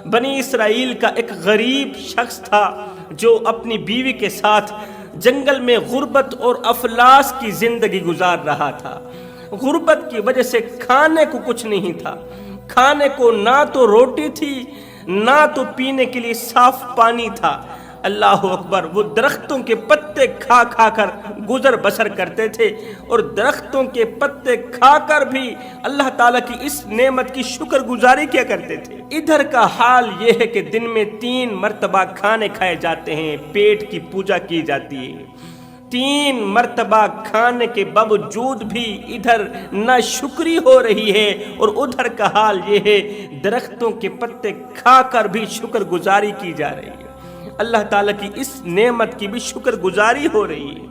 بنی اسرائیل کا ایک غریب شخص تھا جو اپنی بیوی کے ساتھ جنگل میں غربت اور افلاس کی زندگی گزار رہا تھا۔ غربت کی وجہ سے کھانے کو کچھ نہیں تھا، کھانے کو نہ تو روٹی تھی نہ تو پینے کے لیے صاف پانی تھا۔ اللہ اکبر، وہ درختوں کے پتے کھا کھا کر گزر بسر کرتے تھے، اور درختوں کے پتے کھا کر بھی اللہ تعالیٰ کی اس نعمت کی شکر گزاری کیا کرتے تھے۔ ادھر کا حال یہ ہے کہ دن میں 3 مرتبہ کھانے کھائے جاتے ہیں، پیٹ کی پوجا کی جاتی ہے۔ 3 مرتبہ کھانے کے باوجود بھی ادھر ناشکری ہو رہی ہے، اور ادھر کا حال یہ ہے درختوں کے پتے کھا کر بھی شکر گزاری کی جا رہی ہے۔ اللہ تعالیٰ کی اس نعمت کی بھی شکر گزاری ہو رہی ہے۔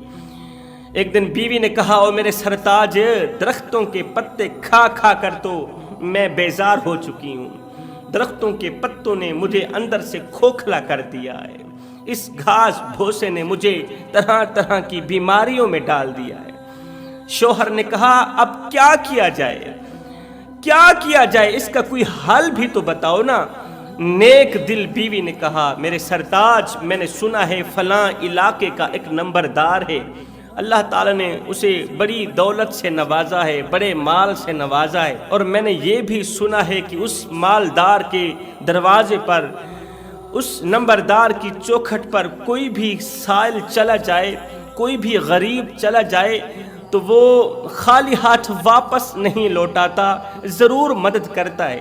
ایک دن بیوی نے کہا، او میرے سرتاج، درختوں کے پتے کھا کھا کر تو میں بیزار ہو چکی ہوں، درختوں کے پتوں نے مجھے اندر سے کھوکھلا کر دیا ہے، اس گھاس بھوسے نے مجھے طرح طرح کی بیماریوں میں ڈال دیا ہے۔ شوہر نے کہا، اب کیا کیا جائے، کیا کیا جائے، اس کا کوئی حل بھی تو بتاؤ نا۔ نیک دل بیوی نے کہا، میرے سرتاج، میں نے سنا ہے فلاں علاقے کا ایک نمبردار ہے، اللہ تعالیٰ نے اسے بڑی دولت سے نوازا ہے، بڑے مال سے نوازا ہے، اور میں نے یہ بھی سنا ہے کہ اس مالدار کے دروازے پر، اس نمبردار کی چوکھٹ پر کوئی بھی سائل چلا جائے، کوئی بھی غریب چلا جائے تو وہ خالی ہاتھ واپس نہیں لوٹاتا، ضرور مدد کرتا ہے۔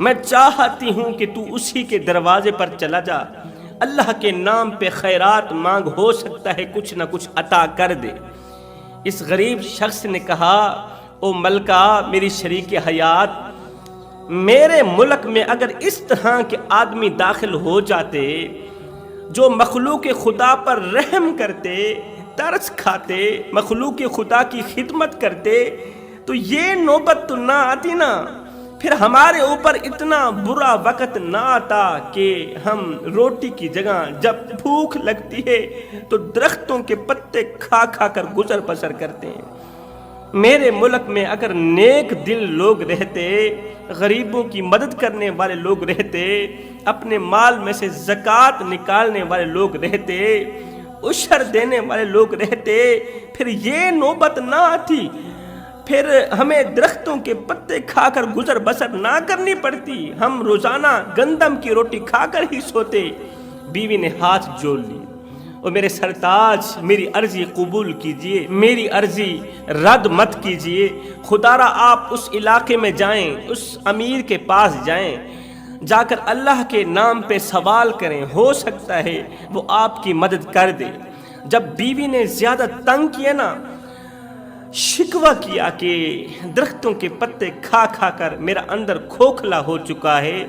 میں چاہتی ہوں کہ تو اسی کے دروازے پر چلا جا، اللہ کے نام پہ خیرات مانگ، ہو سکتا ہے کچھ نہ کچھ عطا کر دے۔ اس غریب شخص نے کہا، او ملکہ، میری شریک حیات، میرے ملک میں اگر اس طرح کے آدمی داخل ہو جاتے جو مخلوق خدا پر رحم کرتے، ترس کھاتے، مخلوق خدا کی خدمت کرتے، تو یہ نوبت تو نہ آتی نا، پھر ہمارے اوپر اتنا برا وقت نہ آتا کہ ہم روٹی کی جگہ جب بھوک لگتی ہے تو درختوں کے پتے کھا کھا کر گزر بسر کرتے ہیں۔ میرے ملک میں اگر نیک دل لوگ رہتے، غریبوں کی مدد کرنے والے لوگ رہتے، اپنے مال میں سے زکوٰۃ نکالنے والے لوگ رہتے، عشر دینے والے لوگ رہتے، پھر یہ نوبت نہ آتی، پھر ہمیں درختوں کے پتے کھا کر گزر بسر نہ کرنی پڑتی، ہم روزانہ گندم کی روٹی کھا کر ہی سوتے۔ بیوی نے ہاتھ جوڑ لی، اور میرے سرتاج، میری عرضی قبول کیجئے، میری عرضی رد مت کیجئے، خدا را آپ اس علاقے میں جائیں، اس امیر کے پاس جائیں، جا کر اللہ کے نام پہ سوال کریں، ہو سکتا ہے وہ آپ کی مدد کر دے۔ جب بیوی نے زیادہ تنگ کیا نا، شکوہ کیا کہ درختوں کے پتے کھا کھا کر میرا اندر کھوکھلا ہو چکا ہے،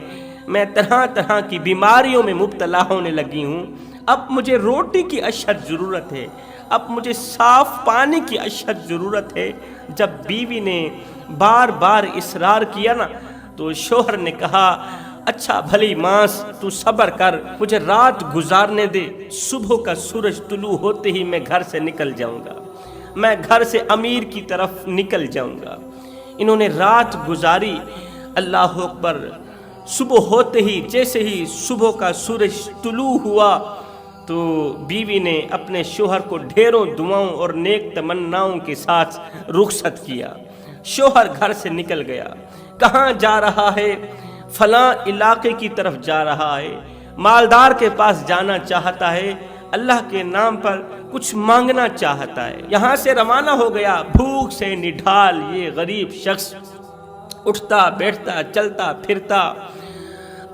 میں طرح طرح کی بیماریوں میں مبتلا ہونے لگی ہوں، اب مجھے روٹی کی اشد ضرورت ہے، اب مجھے صاف پانی کی اشد ضرورت ہے۔ جب بیوی نے بار بار اصرار کیا نا، تو شوہر نے کہا، اچھا بھلی ماس، تو صبر کر، مجھے رات گزارنے دے، صبح کا سورج طلوع ہوتے ہی میں گھر سے نکل جاؤں گا، میں گھر سے امیر کی طرف نکل جاؤں گا۔ انہوں نے رات گزاری، اللہ اکبر، صبح ہوتے ہی، جیسے ہی صبح کا سورج طلوع ہوا تو بیوی نے اپنے شوہر کو ڈھیروں دعاؤں اور نیک تمناؤں کے ساتھ رخصت کیا۔ شوہر گھر سے نکل گیا، کہاں جا رہا ہے؟ فلاں علاقے کی طرف جا رہا ہے، مالدار کے پاس جانا چاہتا ہے، اللہ کے نام پر کچھ مانگنا چاہتا ہے۔ یہاں سے روانہ ہو گیا، بھوک سے نڈھال یہ غریب شخص اٹھتا بیٹھتا چلتا پھرتا،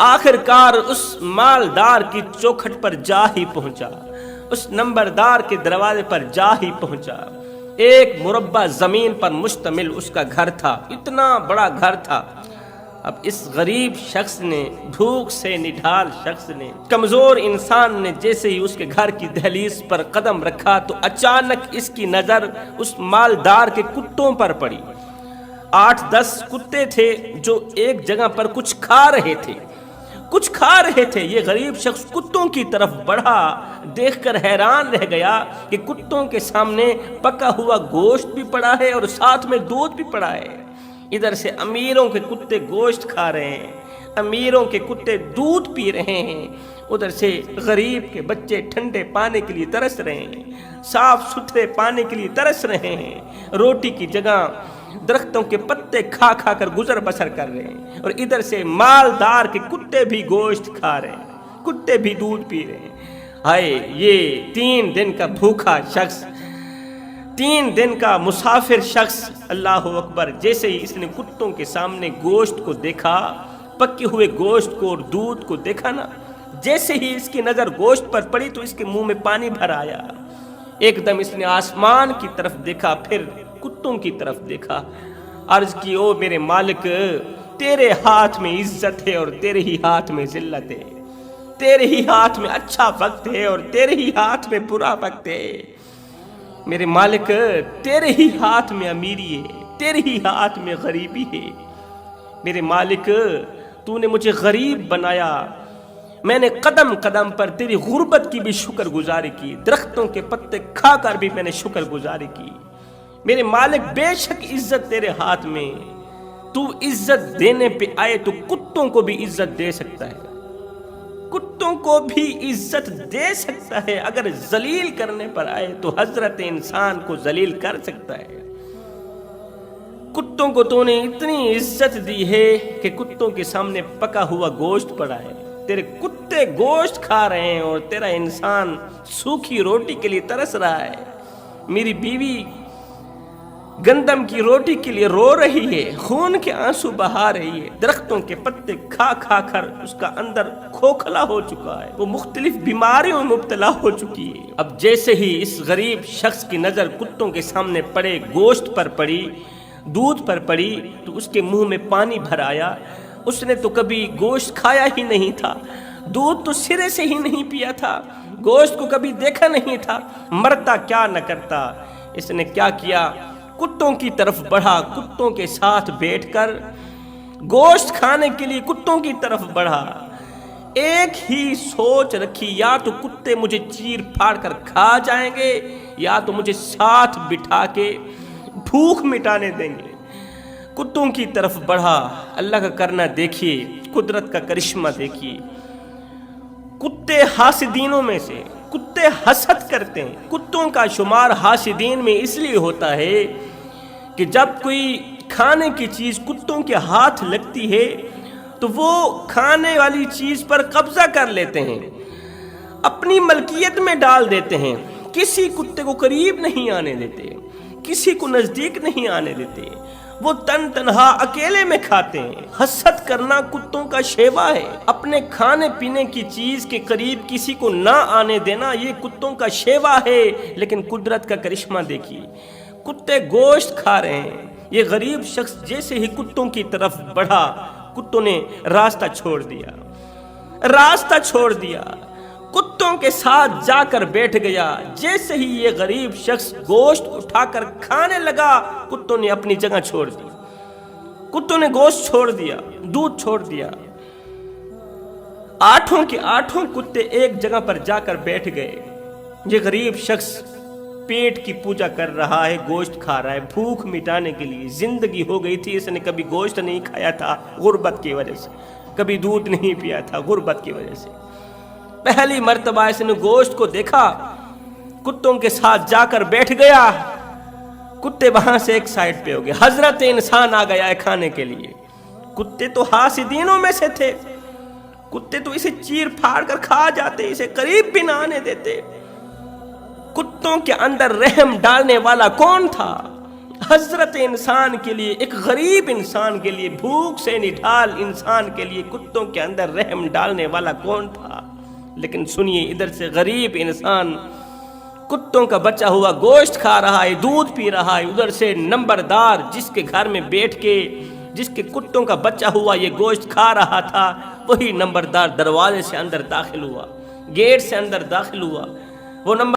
آخر کار اس مالدار کی چوکھٹ پر جا ہی پہنچا، اس نمبردار کے دروازے پر جا ہی پہنچا۔ ایک مربع زمین پر مشتمل اس کا گھر تھا، اتنا بڑا گھر تھا۔ اب اس غریب شخص نے، بھوک سے نڈھال شخص نے، کمزور انسان نے جیسے ہی اس کے گھر کی دہلیز پر قدم رکھا تو اچانک اس کی نظر اس مالدار کے کتوں پر پڑی۔ 8-10 کتے تھے جو ایک جگہ پر کچھ کھا رہے تھے۔ یہ غریب شخص کتوں کی طرف بڑھا، دیکھ کر حیران رہ گیا کہ کتوں کے سامنے پکا ہوا گوشت بھی پڑا ہے اور ساتھ میں دودھ بھی پڑا ہے۔ ادھر سے امیروں کے کتے گوشت کھا رہے ہیں، امیروں کے کتے دودھ پی رہے ہیں، ادھر سے غریب کے بچے ٹھنڈے پانے کے لیے ترس رہے ہیں، صاف ستھرے پانے کے لیے ترس رہے ہیں، روٹی کی جگہ درختوں کے پتے کھا کھا کر گزر بسر کر رہے ہیں، اور ادھر سے مالدار کے کتے بھی گوشت کھا رہے ہیں، کتے بھی دودھ پی رہے ہیں۔ ہائے، یہ 3 دن کا بھوکا شخص، 3 دن کا مسافر شخص، اللہ اکبر، جیسے ہی اس نے کتوں کے سامنے گوشت کو دیکھا، پکے ہوئے گوشت کو اور دودھ کو دیکھا نا، جیسے ہی اس کی نظر گوشت پر پڑی تو اس کے منہ میں پانی بھر آیا۔ ایک دم اس نے آسمان کی طرف دیکھا، پھر کتوں کی طرف دیکھا، عرض کی، او میرے مالک، تیرے ہاتھ میں عزت ہے اور تیرے ہی ہاتھ میں ذلت ہے، تیرے ہی ہاتھ میں اچھا وقت ہے اور تیرے ہی ہاتھ میں برا وقت ہے، میرے مالک، تیرے ہی ہاتھ میں امیری ہے، تیرے ہی ہاتھ میں غریبی ہے، میرے مالک، تو نے مجھے غریب بنایا، میں نے قدم قدم پر تیری غربت کی بھی شکر گزاری کی، درختوں کے پتے کھا کر بھی میں نے شکر گزاری کی، میرے مالک، بے شک عزت تیرے ہاتھ میں، تو عزت دینے پہ آئے تو کتوں کو بھی عزت دے سکتا ہے، کتوں کو بھی عزت دے سکتا ہے، اگر ذلیل کرنے پر آئے تو حضرت انسان کو ذلیل کر سکتا ہے۔ کتوں کو تو نے اتنی عزت دی ہے کہ کتوں کے سامنے پکا ہوا گوشت پڑا ہے، تیرے کتے گوشت کھا رہے ہیں اور تیرا انسان سوکھی روٹی کے لیے ترس رہا ہے، میری بیوی گندم کی روٹی کے لیے رو رہی ہے، خون کے آنسو بہا رہی ہے، درختوں کے پتے کھا کھا کر اس کا اندر کھوکھلا ہو چکا ہے، وہ مختلف بیماریوں میں مبتلا ہو چکی ہے۔ اب جیسے ہی اس غریب شخص کی نظر کتوں کے سامنے پڑے گوشت پر پڑی، دودھ پر پڑی، تو اس کے منہ میں پانی بھر آیا۔ اس نے تو کبھی گوشت کھایا ہی نہیں تھا، دودھ تو سرے سے ہی نہیں پیا تھا، گوشت کو کبھی دیکھا نہیں تھا، مرتا کیا نہ کرتا۔ اس نے کیا کیا؟ کتوں کی طرف بڑھا، کتوں کے ساتھ بیٹھ کر گوشت کھانے کے لیے کتوں کی طرف بڑھا۔ ایک ہی سوچ رکھی، یا تو کتے مجھے چیر پھاڑ کر کھا جائیں گے، یا تو مجھے ساتھ بٹھا کے بھوک مٹانے دیں گے۔ کتوں کی طرف بڑھا، اللہ کا کرنا دیکھیے، قدرت کا کرشمہ دیکھیے۔ کتے حاسدینوں میں سے، کتے حسد کرتے ہیں۔ کتوں کا شمار حاسدین میں اس لیے ہوتا ہے کہ جب کوئی کھانے کی چیز کتوں کے ہاتھ لگتی ہے تو وہ کھانے والی چیز پر قبضہ کر لیتے ہیں، اپنی ملکیت میں ڈال دیتے ہیں، کسی کتے کو قریب نہیں آنے دیتے، کسی کو نزدیک نہیں آنے دیتے، وہ تنہا اکیلے میں کھاتے ہیں۔ حسد کرنا کتوں کا شیوا ہے، اپنے کھانے پینے کی چیز کے قریب کسی کو نہ آنے دینا، یہ کتوں کا شیوا ہے۔ لیکن قدرت کا کرشمہ دیکھیے، کتے گوشت کھا رہے ہیں۔ یہ غریب شخص جیسے ہی کتوں کی طرف بڑھا، کتوں نے راستہ چھوڑ دیا، راستہ چھوڑ دیا، کتوں کے ساتھ جا کر بیٹھ گیا۔ جیسے ہی یہ غریب شخص گوشت اٹھا کر کھانے لگا، کتوں نے اپنی جگہ چھوڑ دی، کتوں نے گوشت چھوڑ دیا، دودھ چھوڑ دیا۔ 8 کے 8 کتے ایک جگہ پر جا کر بیٹھ گئے۔ یہ غریب شخص پیٹ کی پوجا کر رہا ہے، گوشت کھا رہا ہے، بھوک مٹانے کے لیے۔ زندگی ہو گئی تھی، اس نے کبھی گوشت نہیں کھایا تھا غربت کی وجہ سے، کبھی دودھ نہیں پیا تھا غربت کی وجہ سے۔ پہلی مرتبہ اس نے گوشت کو دیکھا، کتوں کے ساتھ جا کر بیٹھ گیا۔ کتے وہاں سے ایک سائڈ پہ ہو گئے، حضرت انسان آ گیا ہے کھانے کے لیے۔ کتے تو حاسدینوں میں سے تھے، کتے تو اسے چیر پھاڑ کر کھا جاتے، اسے قریب بھی نہ آنے دیتے۔ کتوں کے اندر رحم ڈالنے والا کون تھا؟ حضرت انسان کے لیے، ایک غریب انسان کے لیے، بھوک سے نڈھال انسان کے لیے کتوں کے اندر رحم ڈالنے والا کون تھا؟ لیکن سنیے، ادھر سے غریب انسان کتوں کا بچا ہوا گوشت کھا رہا ہے، دودھ پی رہا ہے، ادھر سے نمبردار جس کے گھر میں بیٹھ کے جس کے کتوں کا بچا ہوا یہ گوشت کھا رہا تھا، وہی نمبردار دروازے سے اندر داخل ہوا، گیٹ سے اندر داخل ہوا۔ وہ نمبر